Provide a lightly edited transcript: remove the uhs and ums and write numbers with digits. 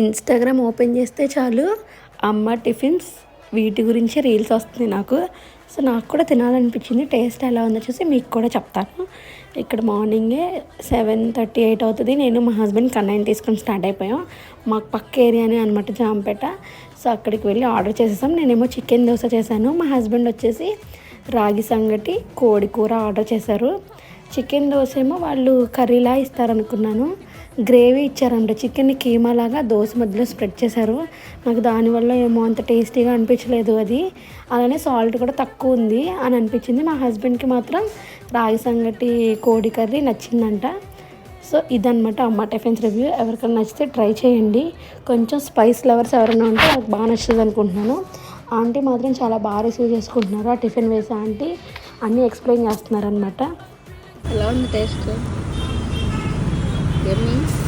Instagram open చేస్తే చాలు అమ్మ టిఫిన్స్ వీటి గురించి రీల్స్ వస్తుంది నాకు. సో నాకు కూడా తినాలనిపించింది. టేస్ట్ ఎలా ఉందో చూసి మీకు కూడా చెప్తాను. ఇక్కడ మార్నింగే 7:38 అవుతుంది. నేను మా హస్బెండ్ కన్నయ్యని తీసుకొని స్టార్ట్ అయిపోయాం. మాకు పక్క ఏరియానే అనమాట జాంపేట. సో అక్కడికి వెళ్ళి ఆర్డర్ చేసేసాం. నేనేమో చికెన్ దోశ చేశాను. మా హస్బెండ్ వచ్చేసి రాగి సంగటి కోడి కూర ఆర్డర్ చేశారు. చికెన్ దోశ ఏమో వాళ్ళు కర్రీలా ఇస్తారనుకున్నాను. గ్రేవీ ఇచ్చారంట. చికెన్ని కీమాలాగా దోశ మధ్యలో స్ప్రెడ్ చేశారు. నాకు దానివల్ల ఏమో అంత టేస్టీగా అనిపించలేదు అది. అలానే సాల్ట్ కూడా తక్కువ ఉంది అని అనిపించింది. మా హస్బెండ్కి మాత్రం రాగి సంగటి కోడి కర్రీ నచ్చిందంట. సో ఇదనమాట అమ్మ టిఫిన్స్ రివ్యూ. ఎవరికైనా నచ్చితే ట్రై చేయండి. కొంచెం స్పైస్ లవర్స్ ఎవరైనా ఉంటే నాకు బాగా నచ్చుతుంది అనుకుంటున్నాను. ఆంటీ మాత్రం చాలా బాగా రిసీవ్ చేసుకుంటున్నారు. ఆ టిఫిన్ వేసే ఆంటీ అన్నీ ఎక్స్ప్లెయిన్ చేస్తున్నారు అనమాట. ఎలా ఉంది టేస్ట్? యమ్మీ.